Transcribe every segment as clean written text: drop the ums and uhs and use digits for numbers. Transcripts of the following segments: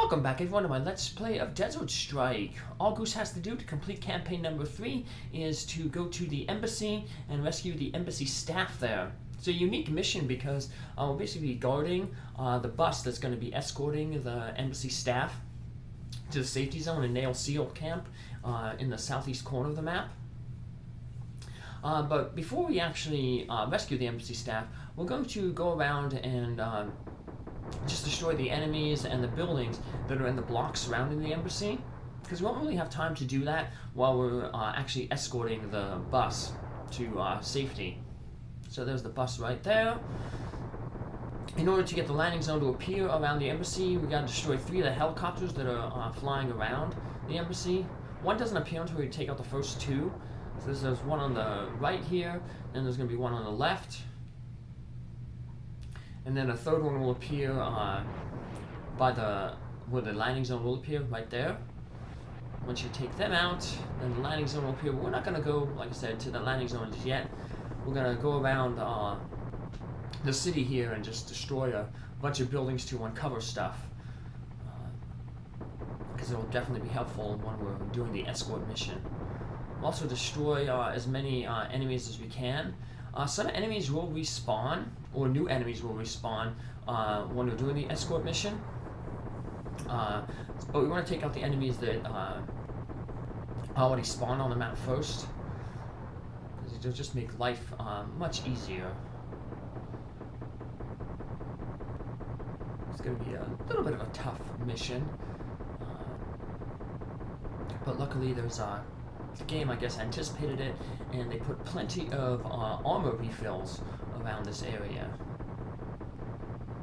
Welcome back everyone to my Let's Play of Desert Strike. All Goose has to do to complete campaign number 3 is to go to the embassy and rescue the embassy staff there. It's a unique mission because we're basically guarding the bus that's going to be escorting the embassy staff to the safety zone in Nail Seal Camp in the southeast corner of the map. But before we actually rescue the embassy staff, we're going to go around and just destroy the enemies and the buildings that are in the blocks surrounding the embassy, because we won't really have time to do that while we're actually escorting the bus to safety. So there's the bus right there. In order to get the landing zone to appear around the embassy, we gotta destroy 3 of the helicopters that are flying around the embassy. One doesn't appear until we take out the first 2. So there's one on the right here, and there's gonna be one on the left. And then a third one will appear where the landing zone will appear, right there. Once you take them out, then the landing zone will appear. But we're not going to go, like I said, to the landing zone just yet. We're going to go around the city here and just destroy a bunch of buildings to uncover stuff. Because it will definitely be helpful when we're doing the escort mission. We'll also destroy as many enemies as we can. Some enemies will respawn, or new enemies will respawn when we're doing the escort mission. But we want to take out the enemies that already spawned on the map first, because it'll just make life much easier. It's going to be a little bit of a tough mission, but luckily there's the game, I guess, anticipated it, and they put plenty of armor refills around this area.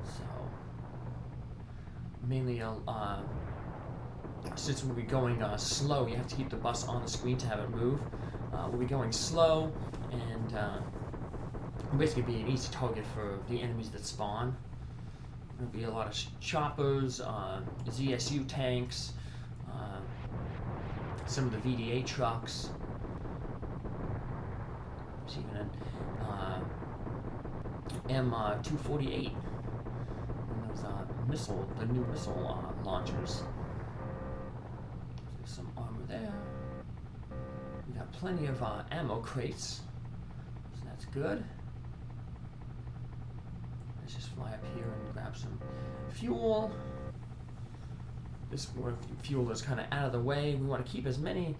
So, mainly, since we'll be going slow, you have to keep the bus on the screen to have it move. We'll be going slow, and we'll basically be an easy target for the enemies that spawn. There'll be a lot of choppers, ZSU tanks, some of the VDA trucks. There's even an M248, and those the new missile launchers. There's some armor there. We got plenty of ammo crates, so that's good. Let's just fly up here and grab some fuel. This fuel is kind of out of the way. We want to keep as many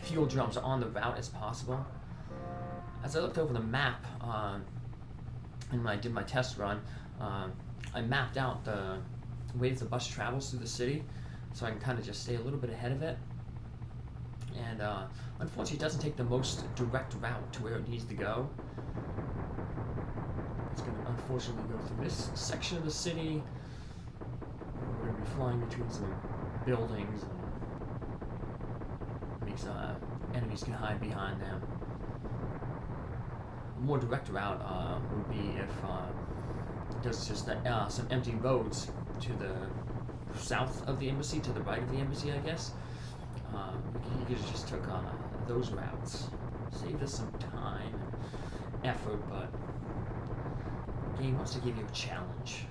fuel drums on the route as possible. As I looked over the map and when I did my test run, I mapped out the ways the bus travels through the city, so I can kind of just stay a little bit ahead of it. And unfortunately, it doesn't take the most direct route to where it needs to go. It's going to unfortunately go through this section of the city. We're going to be flying between some buildings, and makes enemies can hide behind them. A more direct route would be if there's just some empty roads to the south of the embassy, to the right of the embassy, I guess. You could have just took those routes. Saved us some time and effort, but the game wants to give you a challenge.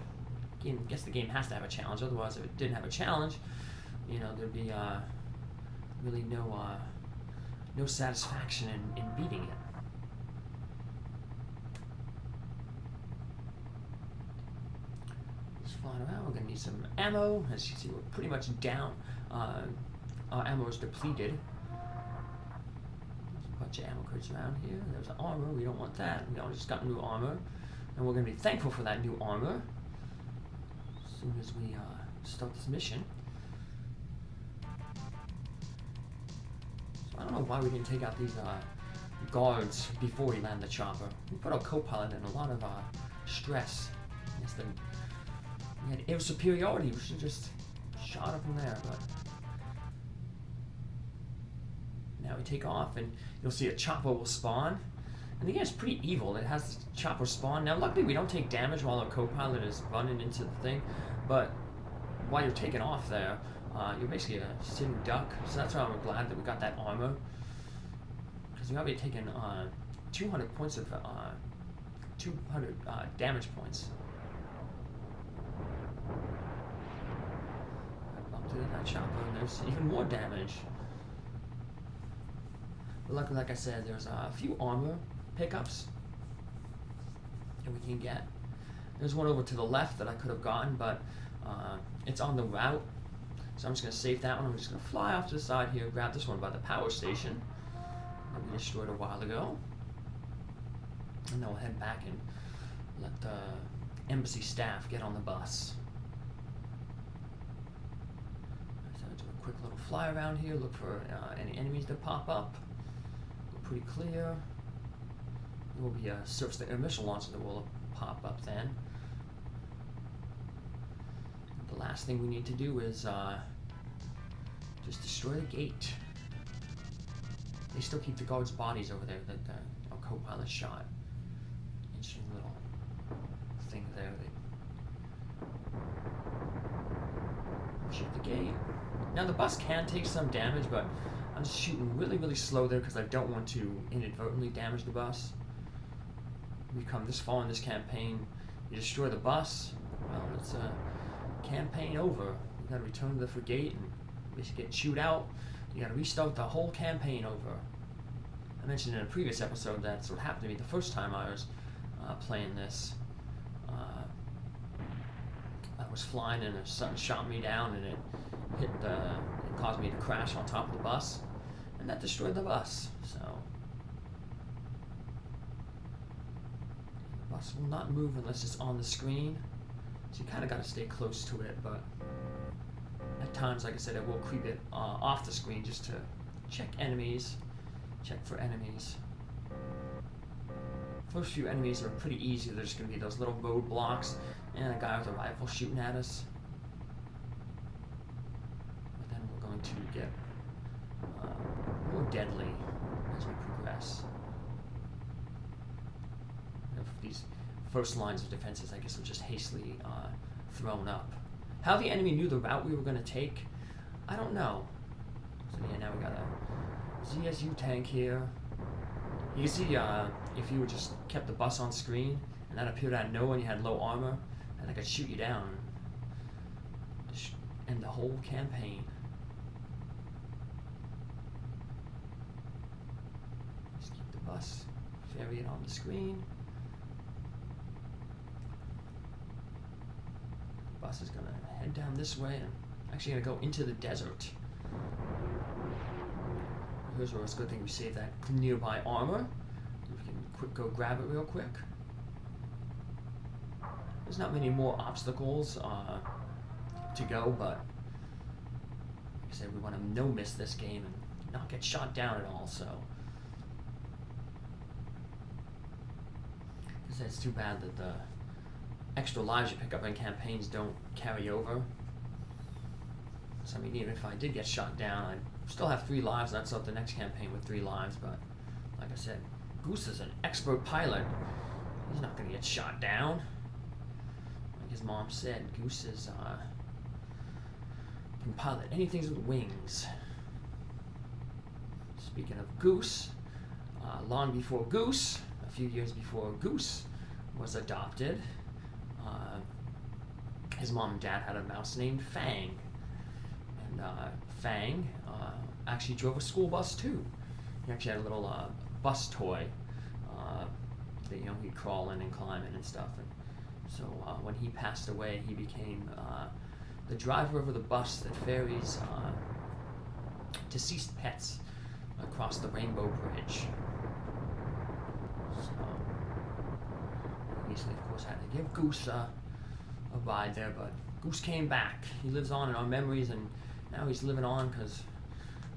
I guess the game has to have a challenge, otherwise if it didn't have a challenge, you know, there'd be really no satisfaction in beating it. Just flying around, we're going to need some ammo. As you see, we're pretty much down. Our ammo is depleted. There's a bunch of ammo crates around here. There's armor, we don't want that. We just got new armor, and we're going to be thankful for that new armor as soon as we start this mission. So I don't know why we didn't take out these guards before we land the chopper. We put our copilot in a lot of stress. Yes, we had air superiority. We should have just shot it from there, but now we take off, and you'll see a chopper will spawn. And the game is pretty evil. It has the chopper spawn. Now, luckily, we don't take damage while our copilot is running into the thing, but while you're taking off there, you're basically a sitting duck. So that's why I'm glad that we got that armor, because we already taken 200 points of 200 damage points. that chopper, and there's even more damage. But luckily, like I said, there's a few armor pickups that we can get. There's one over to the left that I could have gotten, but it's on the route. So I'm just going to save that one. I'm just going to fly off to the side here, grab this one by the power station that we destroyed a while ago. And then we'll head back and let the embassy staff get on the bus. So do a quick little fly around here, look for any enemies that pop up. We're pretty clear. There will be a surface to air missile launcher that will pop up then. The last thing we need to do is just destroy the gate. They still keep the guards' bodies over there that our copilot shot. Interesting little thing there. They shoot the gate. Now the bus can take some damage, but I'm just shooting really, really slow there because I don't want to inadvertently damage the bus. We've come this far in this campaign. You destroy the bus, well, it's campaign over. You gotta return to the frigate and basically get chewed out. You gotta restart the whole campaign over. I mentioned in a previous episode that's what happened to me the first time I was playing this. I was flying and something shot me down and it caused me to crash on top of the bus, and that destroyed the bus. So the bus will not move unless it's on the screen. So you kind of got to stay close to it, but at times, like I said, I will creep it off the screen just to check for enemies. First few enemies are pretty easy. They're just going to be those little road blocks and a guy with a rifle shooting at us. But then we're going to get more deadly as we progress. These first lines of defenses, I guess, were just hastily thrown up. How the enemy knew the route we were going to take, I don't know. So yeah, now we got a ZSU tank here. You can see if you would just kept the bus on screen and that appeared out of nowhere and you had low armor, and I could shoot you down. Just end the whole campaign. Just keep the bus, ferry it on the screen. The bus is going to head down this way and actually going to go into the desert. Here's where it's a good thing we save that nearby armor. We can go grab it real quick. There's not many more obstacles to go, but like I said, we want to no-miss this game and not get shot down at all, so. It's too bad that the extra lives you pick up in campaigns don't carry over. So, I mean, even if I did get shot down, I'd still have 3 lives, and I'd start the next campaign with 3 lives, but like I said, Goose is an expert pilot. He's not going to get shot down. Like his mom said, Goose is, can pilot anything with wings. Speaking of Goose, long before Goose, a few years before Goose was adopted, his mom and dad had a mouse named Fang. And Fang actually drove a school bus too. He actually had a little bus toy that he'd crawl in and climb in and stuff. And so when he passed away, he became the driver of the bus that ferries deceased pets across the Rainbow Bridge. So obviously, of course, had to give Goose a ride there, but Goose came back. He lives on in our memories, and now he's living on because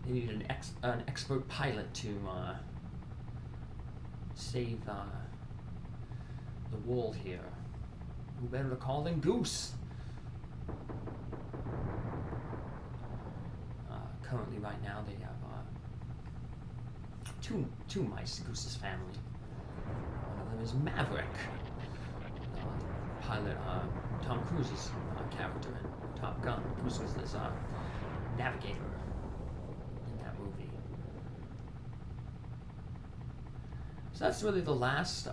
they needed an expert pilot to save the world here. Who better to call than Goose? Currently, right now, they have two mice in Goose's family. One of them is Maverick, pilot Tom Cruise's character in Top Gun. Goose was this navigator in that movie. So that's really the last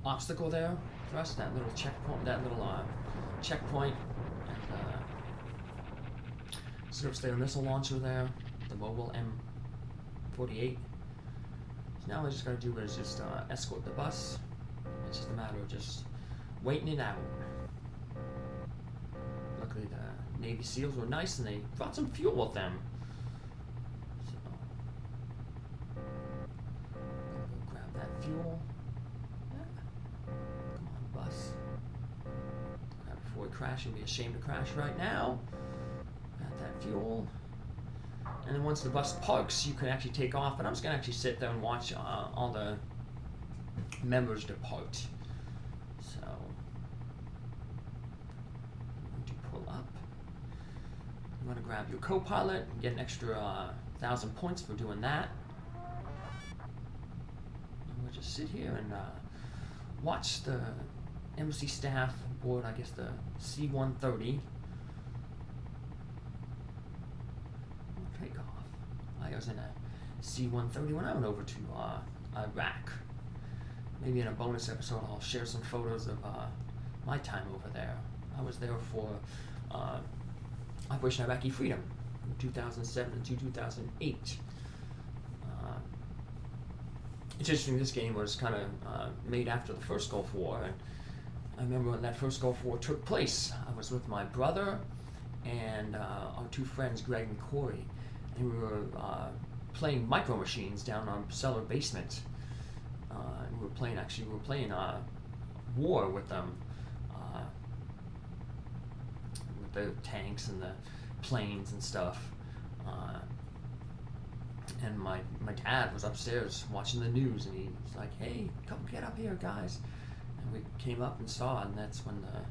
obstacle there for us. That little checkpoint. And Surface layer missile launcher there, the mobile M48. So now all I just gotta do is just escort the bus. It's just a matter of just waiting it out. Luckily the Navy SEALs were nice and they brought some fuel with them. So, gonna go grab that fuel. Come on, bus. Grab it before we crash. It'd be a shame to crash right now. Got that fuel. And then once the bus parks, you can actually take off. But I'm just gonna actually sit there and watch all the members depart. So I'm going to pull up. I'm going to grab your copilot and get an extra 1,000 points for doing that. And we'll just sit here and watch the embassy staff board, I guess, the C-130. Take off. I was in a C-130 when I went over to Iraq. Maybe in a bonus episode I'll share some photos of my time over there. I was there for Operation Iraqi Freedom from 2007 to 2008. It's interesting, this game was kind of made after the first Gulf War, and I remember when that first Gulf War took place, I was with my brother and our two friends, Greg and Corey, and we were playing Micro Machines down our cellar basement. And we were playing war with them, with the tanks and the planes and stuff. And my dad was upstairs watching the news, and he was like, "Hey, come get up here, guys!" And we came up and saw, and that's when the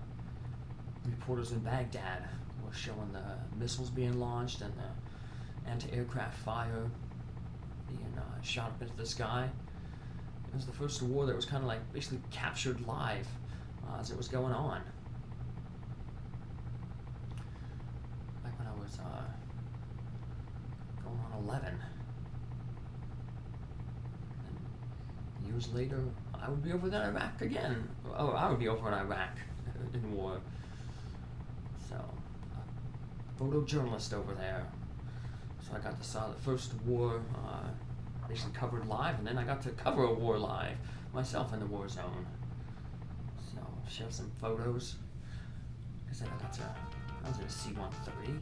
reporters in Baghdad were showing the missiles being launched and the anti-aircraft fire being shot up into the sky. It was the first war that was kind of like basically captured live as it was going on. Back when I was going on 11. And years later, I would be over in Iraq again. Oh, I would be over in Iraq in war. So, photojournalist over there. So I got to saw the first war basically covered live, and then I got to cover a war live myself in the war zone. So share some photos. Like I said, I was in a C-130,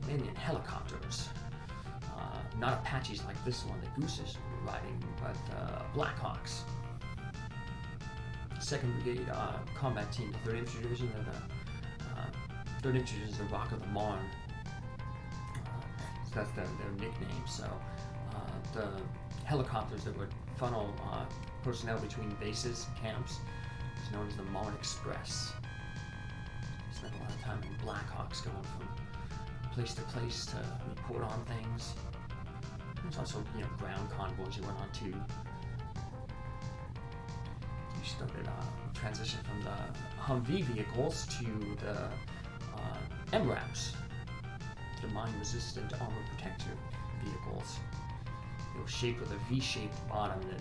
mainly in helicopters. Not Apaches like this one that Goose is riding, but Blackhawks. 2nd Brigade Combat Team, the 3rd Infantry Division, and the 3rd Infantry Division is the Rock of the Marne. So that's their nickname. So the helicopters that would funnel personnel between bases and camps is known as the Marne Express. Spent a lot of time in Blackhawks going from place to place to report on things. There's also, ground convoys you went on too. You started transition from the Humvee vehicles to the MRAPs, the mine-resistant armor protector vehicles. They were shaped with a V-shaped bottom that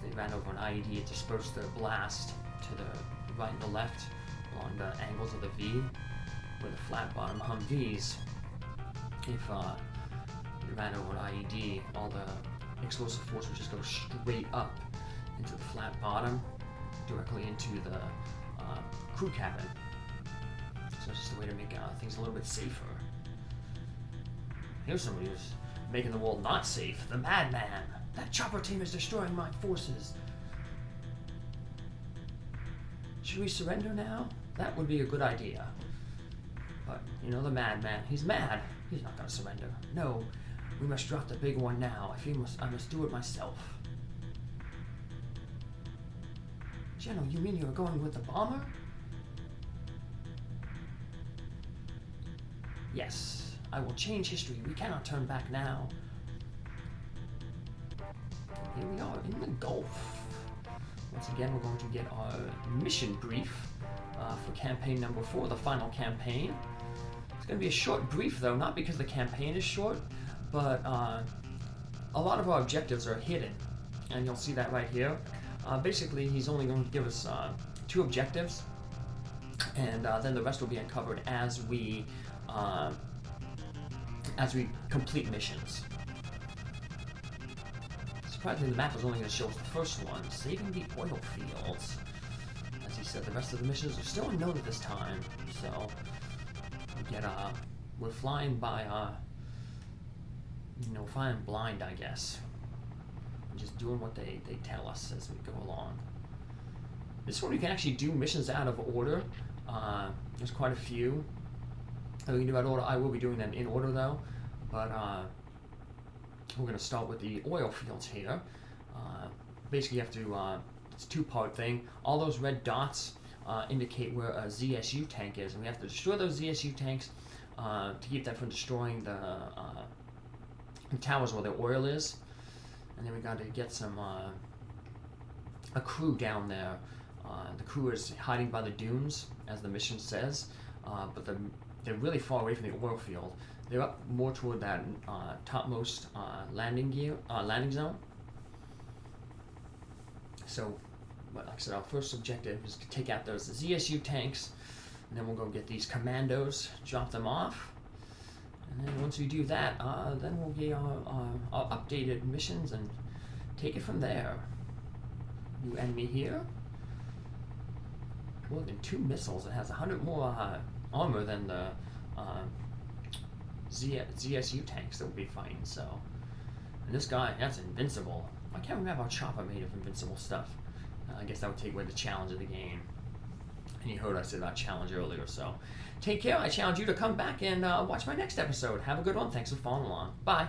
they ran over an IED. It dispersed the blast to the right and the left along the angles of the V, where the flat bottom Humvees, if you ran over an IED, all the explosive force would just go straight up into the flat bottom, directly into the crew cabin. So it's just a way to make things a little bit safer. Here's somebody who's making the world not safe. The madman. That chopper team is destroying my forces. Should we surrender now? That would be a good idea. But, the madman, he's mad. He's not going to surrender. No, we must drop the big one now. I must do it myself. General, you mean you're going with the bomber? Yes, I will change history. We cannot turn back now. Here we are in the Gulf. Once again, we're going to get our mission brief for campaign number 4, the final campaign. It's going to be a short brief, though, not because the campaign is short, but a lot of our objectives are hidden, and you'll see that right here. Basically, he's only going to give us 2 objectives, and then the rest will be uncovered as we as we complete missions. Surprisingly, the map is only going to show us the first one, saving the oil fields. As he said, the rest of the missions are still unknown at this time, so we're flying by, flying blind, I guess. And just doing what they tell us as we go along. This one we can actually do missions out of order. There's quite a few that we can do out of order. I will be doing them in order though, but we're going to start with the oil fields here. Basically you have to, it's a two-part thing. All those red dots indicate where a ZSU tank is, and we have to destroy those ZSU tanks to keep them from destroying the towers where the oil is. And then we got to get some a crew down there. The crew is hiding by the dunes, as the mission says, but they're really far away from the oil field. They're up more toward that topmost landing zone. So, like I said, our first objective is to take out those ZSU tanks, and then we'll go get these commandos, drop them off, and then once we do that, then we'll get our updated missions and take it from there. New enemy here. More than 2 missiles. It has 100 more armor than the ZSU tanks that we'll be fighting. So, and this guy, that's invincible. I can't remember how Chopper made of invincible stuff. I guess that would take away the challenge of the game. And you heard I said about challenge earlier. So, take care. I challenge you to come back and watch my next episode. Have a good one. Thanks for following along. Bye.